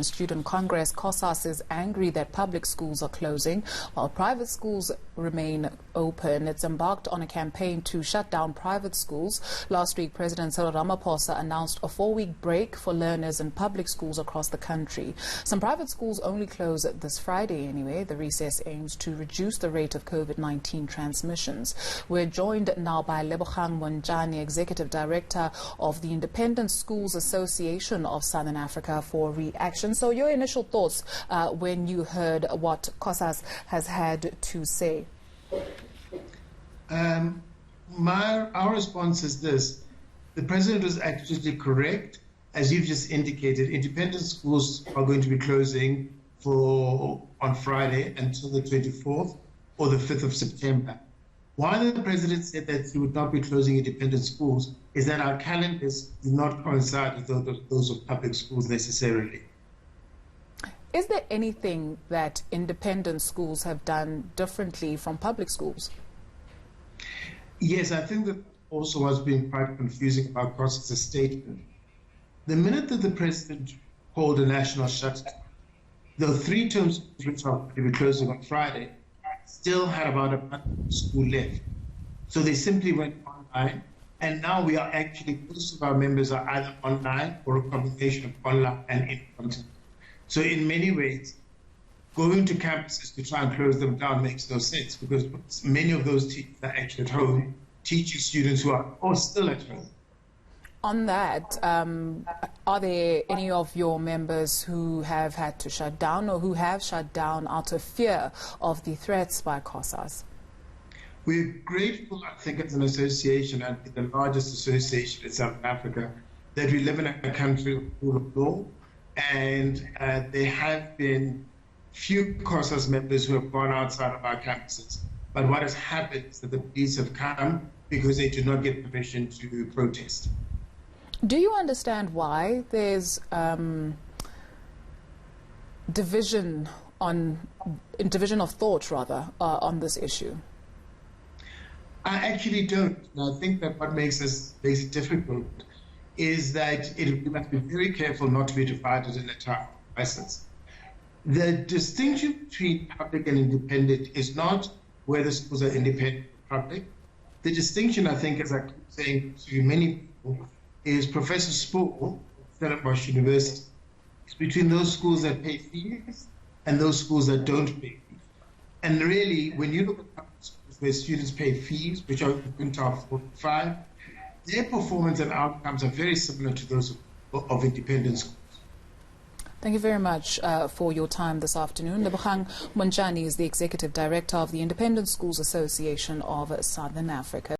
Student Congress Cosas is angry that public schools are closing while private schools remain open. It's embarked on a campaign to shut down private schools. Last week, President Cyril Ramaphosa announced a 4-week break for learners in public schools across the country. Some private schools only close this Friday anyway. The recess aims to reduce the rate of COVID-19 transmissions. We're joined now by Lebogang Montjane, Executive Director of the Independent Schools Association of Southern Africa, for reaction. So your initial thoughts when you heard what Cosas has had to say? Our response is this. The President was actually correct. As you've just indicated, independent schools are going to be closing on Friday until the 24th or the 5th of September. Why the President said that he would not be closing independent schools is that our calendars do not coincide with those of public schools necessarily. Is there anything that independent schools have done differently from public schools? Yes, I think that also what's been quite confusing about Cosas' statement. The minute that the President called a national shutdown, the 3 terms which are to be closing on Friday still had about a month of school left. So they simply went online, and now we are actually, most of our members are either online or a combination of online and in-person. So in many ways, going to campuses to try and close them down makes no sense, because many of those teachers are actually at home teaching students who are still at home. On that, are there any of your members who have had to shut down or who have shut down out of fear of the threats by Cosas? We're grateful, I think, as an association, and the largest association in South Africa, that we live in a country of rule of law. And there have been few Cosas members who have gone outside of our campuses. But what has happened is that the police have come because they do not get permission to protest. Do you understand why there's division of thought, rather, on this issue? I actually don't. And I think that what makes it difficult is that we must be very careful not to be divided in a time of crisis. The distinction between public and independent is not whether schools are independent or public. The distinction, I think, as I keep saying to many people, is Professor Spoor of Stellenbosch University. It's between those schools that pay fees and those schools that don't pay fees. And really, when you look at public schools where students pay fees, which are quintile 45, their performance and outcomes are very similar to those of independent schools. Thank you very much for your time this afternoon. Lebogang Montjane is the Executive Director of the Independent Schools Association of Southern Africa.